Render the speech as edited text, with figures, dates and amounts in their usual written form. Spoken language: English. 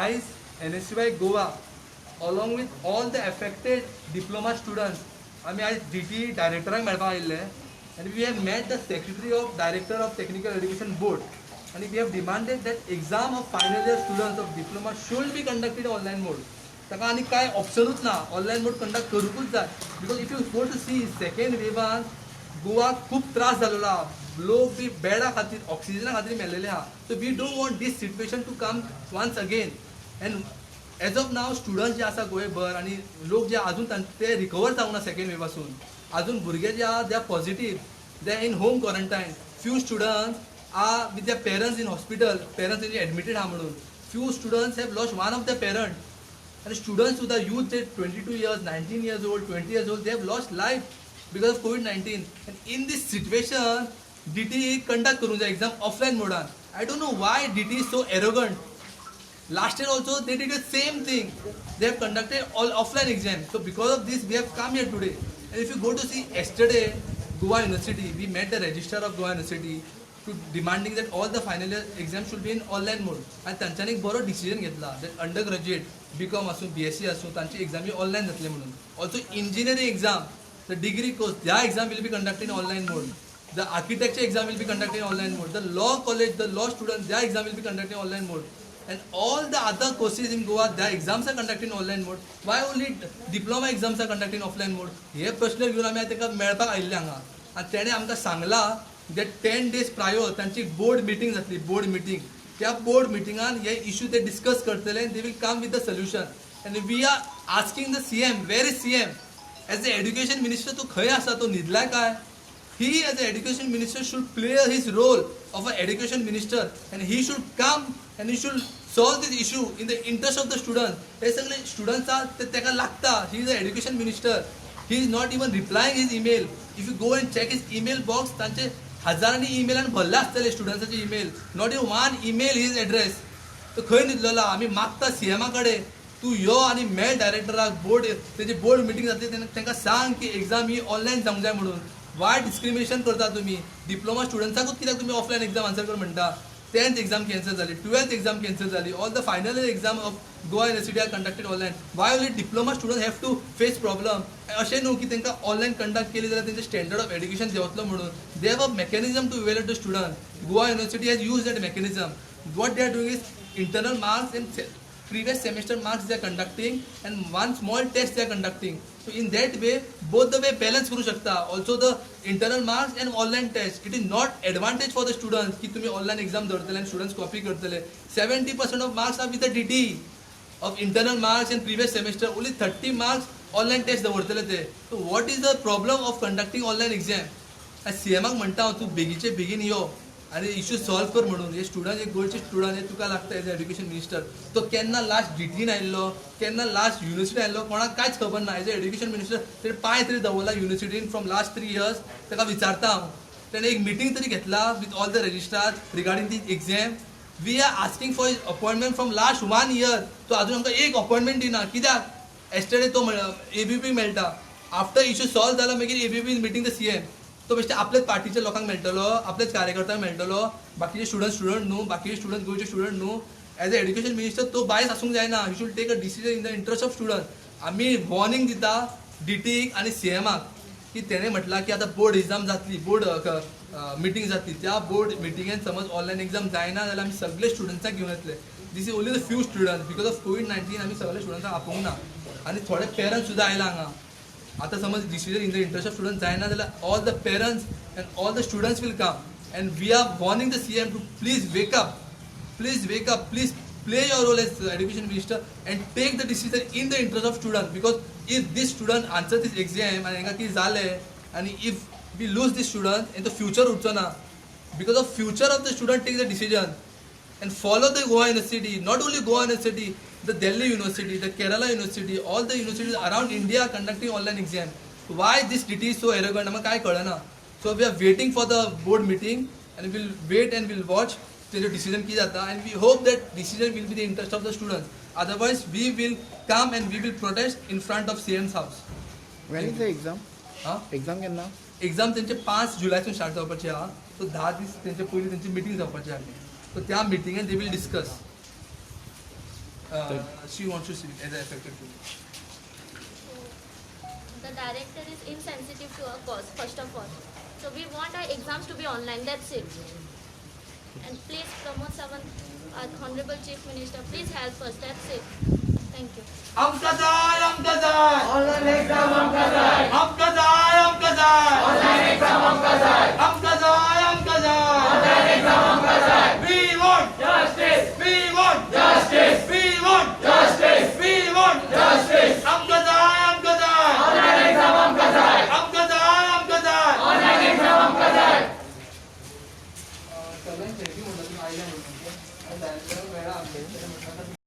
आयज NSCY Goa along with all the affected diploma students आमी आयज DT डायरेक्टराक मेळपाक आयिल्ले and we have met the secretary of director of technical education board and we have demanded that exam of final year students of diploma should be conducted in online mode. ताका आनी काय ऑप्शनूच ना, online mode conduct करूंकूच जाय because if you go to see second वेवान गोवाक खूब त्रास जाल्लो आहा, लोक बी बेडा खातीर ऑक्सिजना खातीर मेल्लेले आहा. So we don't want this situation to come once again. And as of now students जे आसा गोंयभर आनी लोक जे अजून ते रिकवर जावंक ना सेकेंड वेव पासून, अजून भुरगे जे आहा they are positive, they are in home quarantine. Few students are with their parents in hospital, parents तेंचे एडमिटेड आहा म्हणून. Few students have lost one of the parent. And students with the youth, 22 years, 19 years old, 20 years old, they have lost life because of COVID-19. And in this situation, DT conduct karun the exam offline mode. I don't know why DT is so arrogant. Last year also they did the same thing. They have conducted all offline exams. So because of this, we have come here today. And if you go to see yesterday, Goa University, we met the registrar of Goa University to demanding that all the final year exams should be in online mode. And तांच्यानी एक बरो decision घेतला that undergraduate BCom आसूं BSc आसूं तांची exam ही online जातले म्हणून. Also engineering exam, the degree course, ह्या exam will be conducted in online mode. The architecture exam will be conducted in online mode. The law college, the law students, their exam will be conducted in online mode. And all the other courses in Goa, their exams are conducted in online mode. Why only diploma exams are conducted in offline mode? हे प्रश्न घेऊन आम्ही ताका मेळपाक आयिल्ले हांगा. आनी तेणें आमकां सांगला that 10 days prior तांची बोर्ड मिटींग जातली, बोर्ड मिटींग. त्या बोर्ड मिटिंगान हे इश्यू ते डिस्कस करतले and they will come with the solution. And we are asking the CM, where is CM? As the education minister, तो खंय आसा, तो न्हिदलाय काय? He as the education minister should play his role of an education minister and he should come and he should solve this issue in the interest of the students. हे सगळे students आहा तेका लागता. He is the education minister. He is not even replying his email. If you go and check his email box, तांचे हजारांनी ईमेलान भरला आसतले स्टुडंट्साचे email. Not even one email his address. तो खंय न्हिदलेलो. आमी मागता सीएमा कडेन तूं यो आनी मेळ डायरेक्टराक, बोर्ड तेजी बोर्ड मिटींग जातली तांकां सांग की एग्जाम ही ऑनलायन जावंक जाय म्हणून. वाय डिस्क्रिमिनेशन करता तुमी? डिप्लोमा स्टुडंट्साकूच कित्याक तुमी ऑफलायन एग्जाम आन्सर कर म्हणटा? 10th exam cancel झाली, 12th exam cancel झाली, all the final year exam of Goa University are conducted online. Why only diploma students have to face problem? अशें न्हू की तांकां ऑनलायन कंडक्ट केली जाल्यार तेंचे स्टँडर्ड ऑफ एड्युकेशन देंवतलो म्हणून. They have a mechanism to evaluate the student. Goa University has used that mechanism. What they are doing is internal marks and previous semester marks they are conducting and one small test they are conducting. So in that way, both the way balance करू शकता. Also the internal marks and online test. It is not advantage for the students की तुम्ही online exam धरतले and students copy करतले. 70% of marks are with the DT of internal marks and previous semester. Only 30 marks online test दवरतले ते. So what is the problem of conducting online exam? CMाक म्हणटा हांव तूं बेगीचे बेगीन यो आनी इश्यू सॉल्व कर म्हणून. हे स्टुडंट, एक गोंयचे स्टुडंट, हे तुका लागता एज एड्युकेशन मिनिस्टर. तो केन्ना लास्ट DTन आयिल्लो, केन्ना लास्ट युनिव्हर्सिटीन आयिल्लो, कोणाक कांयच खबर ना. एज एड्युकेशन मिनिस्टर तेणें पांय तरी दवरला युनिव्हर्सिटीन फ्रॉम लास्ट 3 years. ताका विचारता हांव. तेणें एक मिटींग तरी घेतला with all the registrar regarding the exam. We are asking for his appointment from last 1 year. तो अजून आमकां एक अपॉइंटमेंट दिना. कित्याक? एस्टरडे तो ABP मेळटा. आफ्टर इश्यू सॉल्व जाला मागीर ABP मिटींग द CM. तो बेश्टे आपल्याच पार्टीच्या लोकांक मेळटलो, आपल्याच कार्यकर्त्यांक मेळटलो. बाकीचे स्टुडंट न्हू, बाकीचे स्टुडंट गोंयचे स्टुडंट न्हू. एज अ एड्युकेशन मिनिस्टर तो बायस आसूंक जायना. You should take a decision in the interest of student. आमी वॉर्निंग दिता DTक आनी CMाक की तेणें म्हटलां की आतां बोर्ड एग्जाम जातली, बोर्ड मिटींग जातली. त्या बोर्ड मिटिंगेन समज ऑनलायन एग्जाम जायना जाल्यार आमी सगळे स्टुडंट्सांक घेवन येतले. This is only the few students. Because of COVID-19 आमी सगळे स्टुडंट्सांक आपोवंक ना. आनी थोडे पेरंट्स सुद्दां आयला हांगा. आता समज decision in the interest of student जायना जाल्यार all the parents and all the students will come and we are warning the CM to please wake up, please play your role as education minister and take the decision in the interest of students. Because if this student answer this exam and हांगा कितें जालें and if we lose this student in the future उरचो ना. Because of future of the student, take the decision and follow the Goa University. Not only Goa University, the Delhi University, the Kerala University, all the universities around India are conducting online exam. Why this DT is so arrogant? आम्हाला काय कळना. So we are waiting for the board meeting and we'll wait and we'll watch till the decision की जाता and we hope that decision will be the interest of the students. Otherwise we will come and we will protest in front of CM's house. When is the exam? Exam केन्ना? Exam त्यांचे 5 जुलैसून start जावपाचे आहा. So 10 दीस त्यांचे पयलीं त्यांची meeting जावपाची आहा. So त्या मिटिंगेन they will discuss. she wants to see as an affected student? The director is insensitive to our cause, first of all. So we want our exams to be online, that's it. And please, Pramod Sawant, our Honorable Chief Minister, please help us, that's it. Thank you. Amka jai, amka jai. Online exam amka jai. Amka jai, amka jai.